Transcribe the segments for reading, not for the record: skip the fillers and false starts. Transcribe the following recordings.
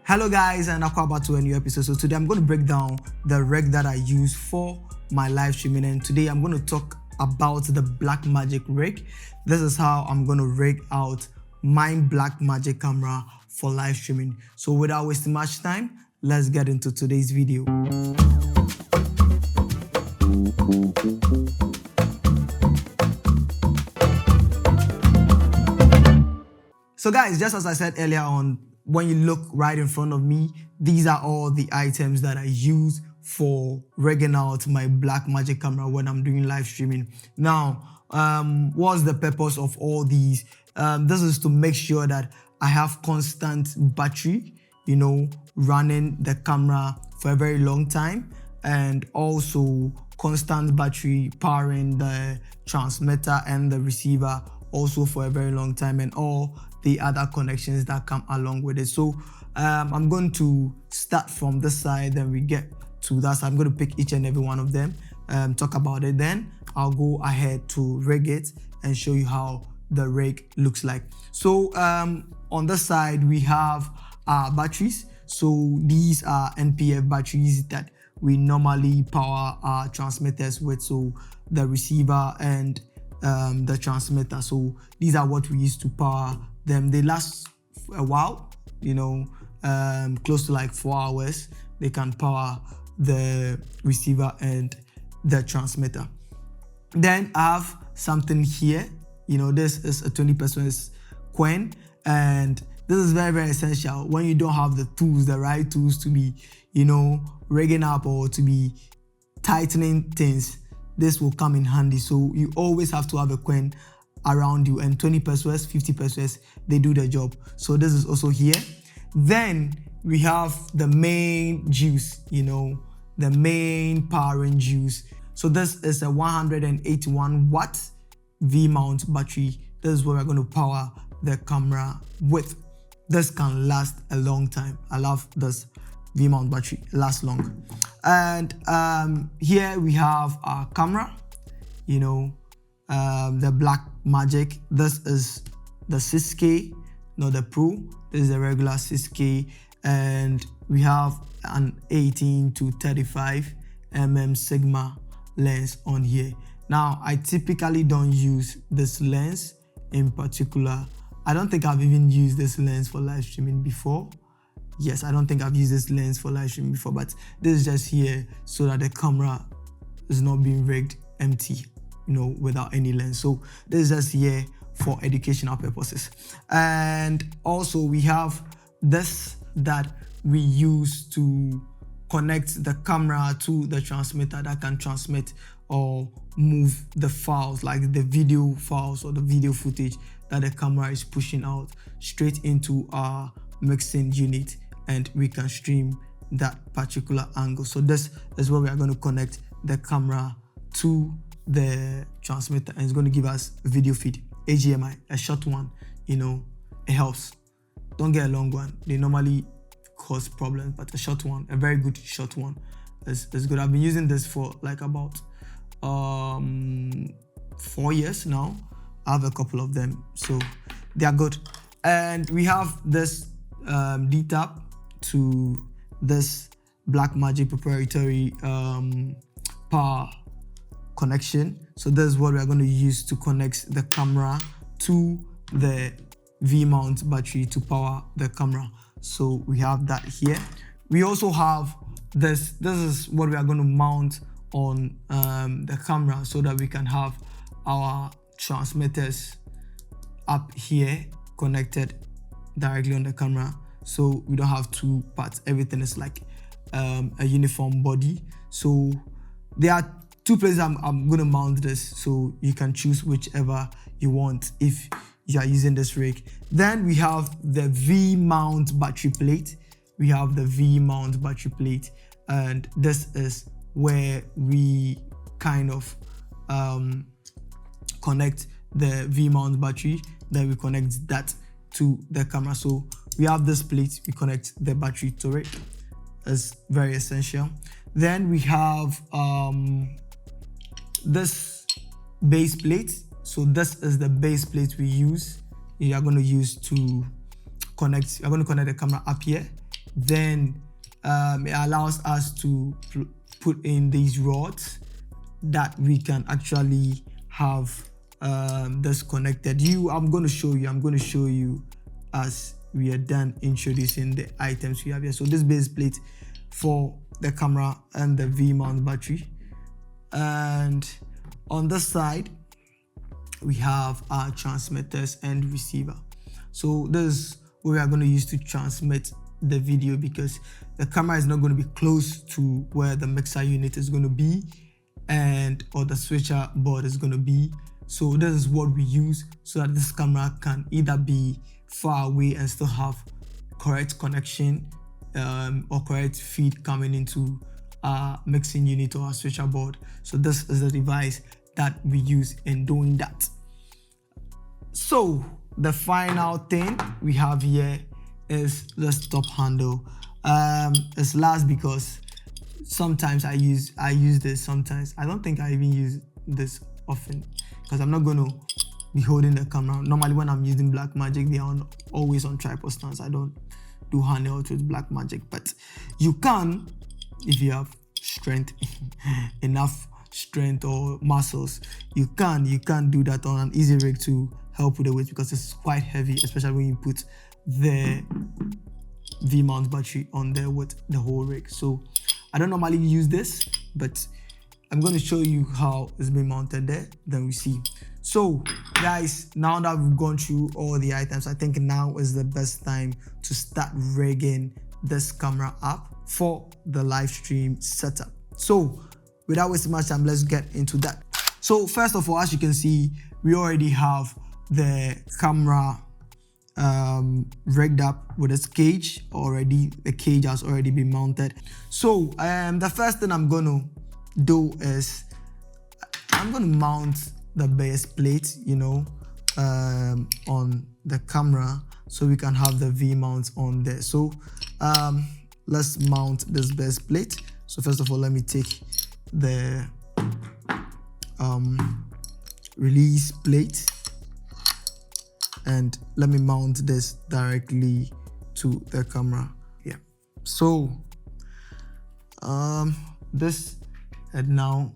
Hello guys, and welcome back to a new episode. So today I'm going to break down the rig that I use for my live streaming, and today I'm going to talk about the Blackmagic rig. This is how I'm going to rig out my Blackmagic camera for live streaming. So without wasting much time, let's get into today's video. So guys, just as I said earlier on, when you look right in front of me, these are all the items that I use for rigging out my Blackmagic camera when I'm doing live streaming. Now, what's the purpose of all these? This is to make sure that I have constant battery, running the camera for a very long time, and also constant battery powering the transmitter and the receiver also for a very long time, and all the other connections that come along with it. So I'm going to start from this side, then we get to that side. I'm going to pick each and every one of them, talk about it, then I'll go ahead to rig it and show you how the rig looks like. So on this side we have our batteries. So these are Npf batteries that we normally power our transmitters with, so the receiver and the transmitter. So these are what we use to power them. They last a while, close to like 4 hours. They can power the receiver and the transmitter. Then I have something here. This is a 20% coin, and this is very, very essential when you don't have the right tools to be, rigging up or to be tightening things. This will come in handy. So you always have to have a coin around you, and 20 pesos, 50 pesos, they do the job. So this is also here. Then we have the main juice, the main powering juice. So this is a 181 watt V-mount battery. This is what we're going to power the camera with. This can last a long time. I love this V-mount battery, it lasts long. And here we have our camera, the Blackmagic. This is the 6K, not the Pro. This is the regular 6K, and we have an 18 to 35 mm Sigma lens on here. Now, I typically don't use this lens in particular. I don't think I've even used this lens for live streaming before. Yes, I don't think I've used this lens for live streaming before, but this is just here so that the camera is not being rigged empty, without any lens. So this is just here for educational purposes. And also we have this that we use to connect the camera to the transmitter that can transmit or move the files, like the video files or the video footage that the camera is pushing out straight into our mixing unit, and we can stream that particular angle. So this is where we are going to connect the camera to the transmitter, and it's going to give us video feed, HDMI, a short one. It helps. Don't get a long one, they normally cause problems, but a short one, a very good short one is good. I've been using this for like about 4 years now. I have a couple of them, so they are good. And we have this D-tap to this Blackmagic proprietary power connection. So this is what we are going to use to connect the camera to the V-mount battery to power the camera. So we have that here. We also have this. This is what we are going to mount on the camera so that we can have our transmitters up here connected directly on the camera, so we don't have two parts. Everything is like a uniform body. So there are two places I'm going to mount this, so you can choose whichever you want if you are using this rig. Then we have the V-mount battery plate. We have the V-mount battery plate, and this is where we kind of connect the V-mount battery. Then we connect that to the camera. So we have this plate, we connect the battery to it. That's very essential. Then we have this base plate. So this is the base plate we use. You are going to use to connect. You're going to connect the camera up here. then it allows us to put in these rods that we can actually have this connected. I'm going to show you as we are done introducing the items we have here. So this base plate for the camera and the V-mount battery, and on this side we have our transmitters and receiver. So this is what we are going to use to transmit the video, because the camera is not going to be close to where the mixer unit is going to be or the switcher board is going to be. So this is what we use so that this camera can either be far away and still have correct connection or correct feed coming into our mixing unit or our switcher board. So this is the device that we use in doing that. So the final thing we have here is the stop handle. It's last because sometimes I use this, sometimes I don't think I even use this often, because I'm not going to be holding the camera. Normally when I'm using Blackmagic, they are always on tripod stands. I don't do handheld with Blackmagic, but you can, if you have strength, enough strength or muscles, you can do that on an easy rig to help with the weight, because it's quite heavy, especially when you put the V-mount battery on there with the whole rig. So I don't normally use this, but I'm going to show you how it's been mounted there, then we see. So guys, now that we've gone through all the items, I think now is the best time to start rigging this camera up for the live stream setup. So without wasting much time, let's get into that. So first of all, as you can see, we already have the camera rigged up with its cage already. The cage has already been mounted. So the first thing I'm gonna do is I'm gonna mount the base plate, on the camera, so we can have the V mounts on there. So let's mount this base plate. So first of all, let me take the release plate and let me mount this directly to the camera. Yeah. So this, and now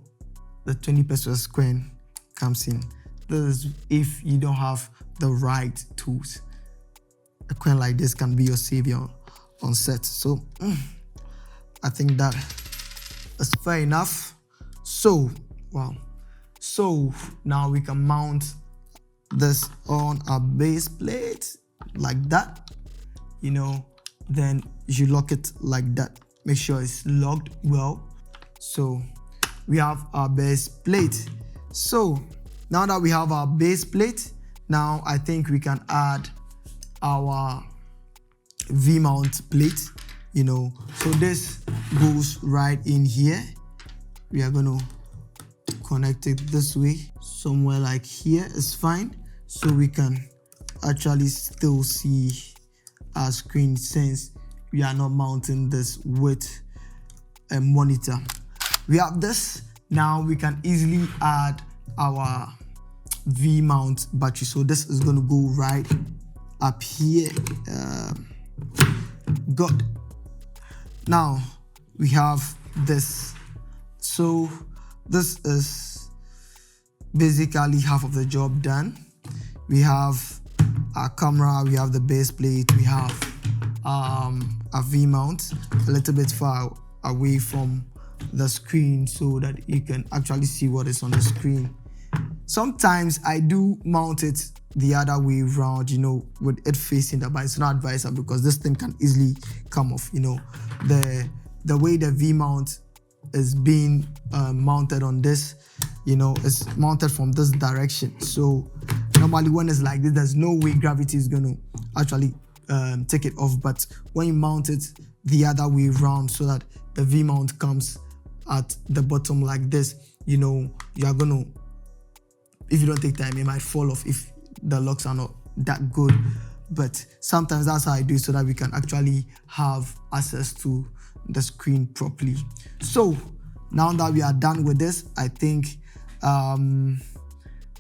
the 20% screen comes in. This is if you don't have the right tools. A coin like this can be your savior on set. So I think that is fair enough. So wow. So now we can mount this on our base plate like that, then you lock it like that. Make sure it's locked well. So we have our base plate. So now that we have our base plate, now I think we can add our V-mount plate, So this goes right in here. We are going to connect it this way. Somewhere like here is fine. So we can actually still see our screen since we are not mounting this with a monitor. We have this. Now we can easily add our V-mount battery. So this is going to go right up here. Good. Now we have this. So this is basically half of the job done. We have our camera, we have the base plate, we have a V-mount a little bit far away from the screen so that you can actually see what is on the screen. Sometimes I do mount it the other way around, with it facing the, but it's not advisable because this thing can easily come off. The way the V-mount is being mounted on this, it's mounted from this direction. So normally when it's like this, there's no way gravity is going to actually take it off. But when you mount it the other way around so that the V-mount comes at the bottom like this, you are going to, if you don't take time, it might fall off if the locks are not that good. But sometimes that's how I do it so that we can actually have access to the screen properly. So now that we are done with this, I think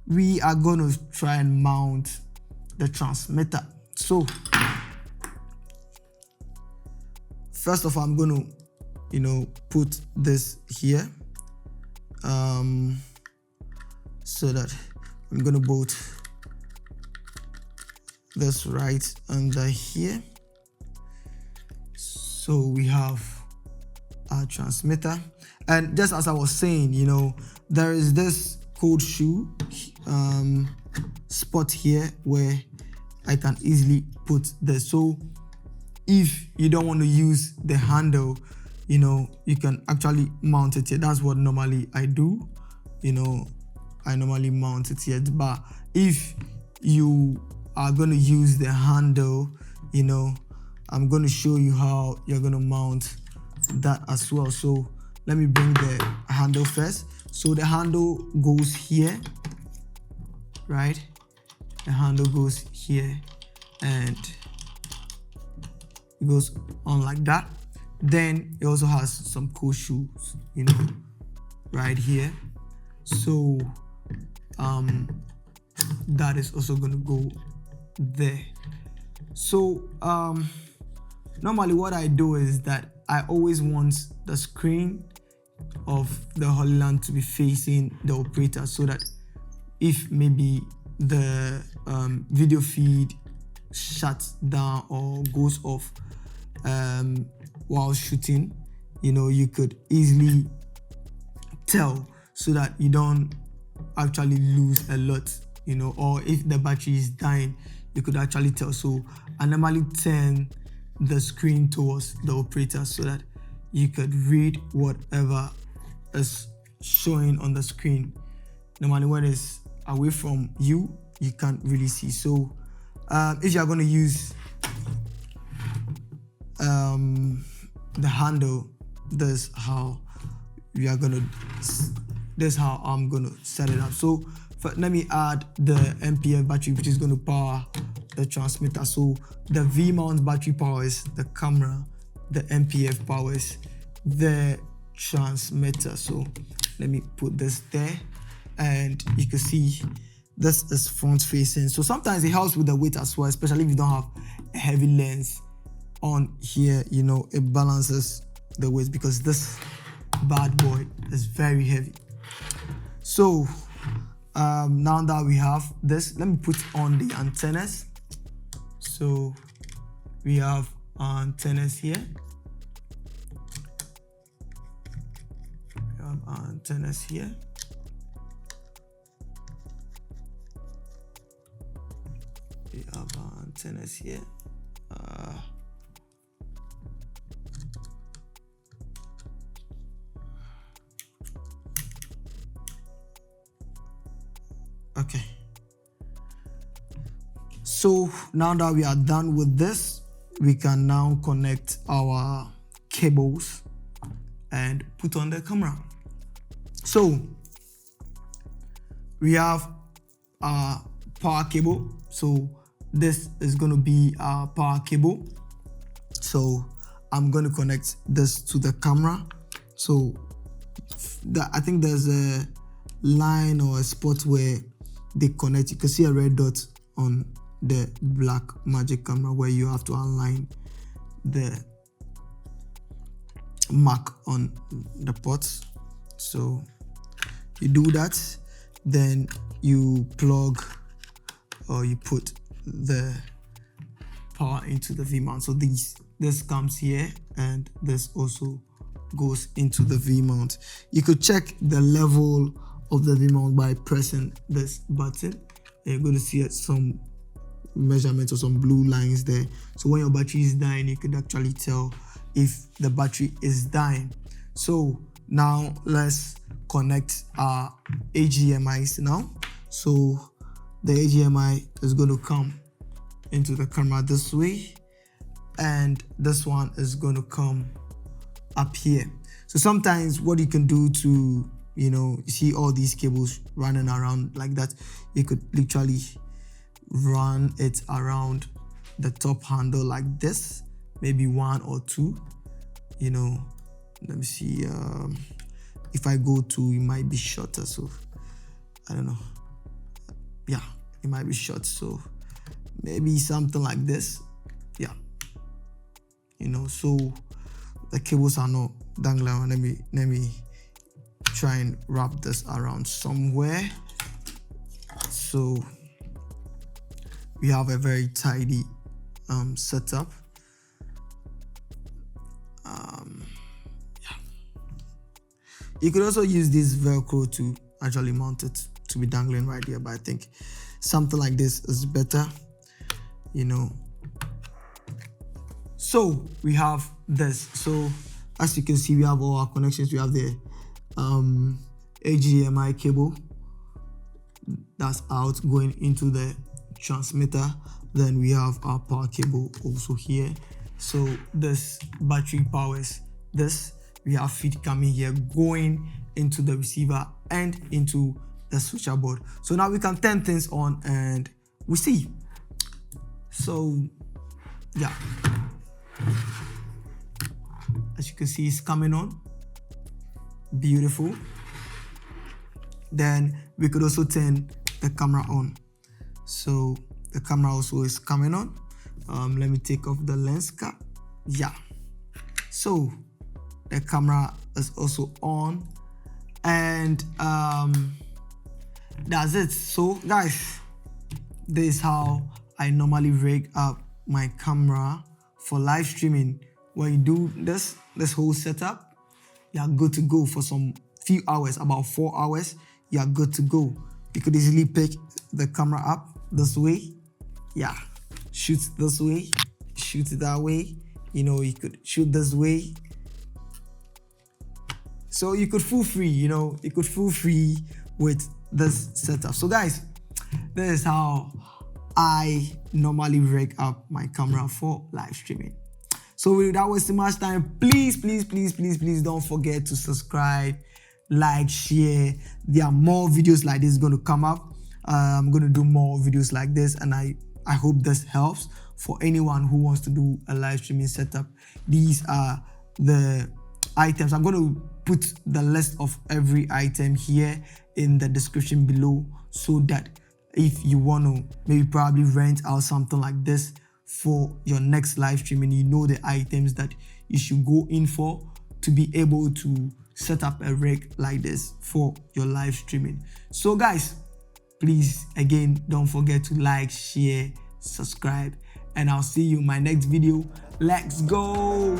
we are going to try and mount the transmitter. So first of all, I'm going to, put this here, so that I'm going to put this right under here. So we have our transmitter, and just as I was saying, there is this cold shoe spot here where I can easily put this. So if you don't want to use the handle, you can actually mount it here. That's what normally I do. I normally mount it here. But if you are going to use the handle, I'm going to show you how you're going to mount that as well. So let me bring the handle first. So the handle goes here, right? The handle goes here and it goes on like that. Then it also has some cool shoes, right here. So that is also going to go there. So normally what I do is that I always want the screen of the Holy Land to be facing the operator, so that if maybe the video feed shuts down or goes off while shooting, you could easily tell, so that you don't actually lose a lot, or if the battery is dying, you could actually tell. So I normally turn the screen towards the operator so that you could read whatever is showing on the screen. Normally when it's away from you, you can't really see. So if you're going to use the handle, this is how I'm going to set it up. So let me add the Npf battery, which is going to power the transmitter. So the V-mount battery powers the camera, the Npf powers the transmitter. So let me put this there, and you can see this is front facing. So sometimes it helps with the weight as well, especially if you don't have a heavy lens on here. It balances the weight, because this bad boy is very heavy. So now that we have this, let me put on the antennas. So we have antennas here. We have antennas here. We have antennas here. Okay. So now that we are done with this, we can now connect our cables and put on the camera. So we have our power cable. So this is going to be our power cable. So I'm going to connect this to the camera. So I think there's a line or a spot where they connect. You can see a red dot on the Blackmagic camera where you have to align the mark on the ports. So you do that, then you plug or you put the power into the V-mount. So this comes here, and this also goes into the V-mount. You could check the level of the V-mount by pressing this button, and you're going to see some measurements or some blue lines there. So when your battery is dying, you could actually tell if the battery is dying. So now let's connect our HDMIs now. So the HDMI is going to come into the camera this way, and this one is going to come up here. So sometimes what you can do to, you see all these cables running around like that, you could literally run it around the top handle like this, maybe one or two. Let me see, if I go to, it might be shorter, so I don't know. Yeah, it might be short, so maybe something like this. Yeah, so the cables are not dangling. Let me try and wrap this around somewhere. So we have a very tidy setup. You could also use this Velcro to actually mount it to be dangling right here, but I think something like this is better, you know. So we have this. So as you can see, we have all our connections. We have the HDMI cable that's out going into the transmitter. Then we have our power cable also here. So this battery powers this. We have feed coming here going into the receiver and into the switcher board. So now we can turn things on and we see. So yeah, as you can see, it's coming on. Beautiful. Then we could also turn the camera on. So the camera also is coming on. Let me take off the lens cap. Yeah. So the camera is also on, and that's it. So guys, this is how I normally rig up my camera for live streaming. When you do this whole setup, you are good to go for some few hours, about 4 hours. You are good to go. You could easily pick the camera up this way. Yeah, shoot this way, shoot it that way. You know, you could shoot this way. So you could feel free, you know, you could feel free with this setup. So guys, this is how I normally rig up my camera for live streaming. So without wasting much time, please don't forget to subscribe, like, share. There are more videos like this going to come up. I'm going to do more videos like this, and I hope this helps for anyone who wants to do a live streaming setup. These are the items. I'm going to put the list of every item here in the description below, so that if you want to maybe probably rent out something like this for your next live stream, and you know the items that you should go in for to be able to set up a rig like this for your live streaming. So guys, please again don't forget to like, share, subscribe, and I'll see you in my next video. Let's go.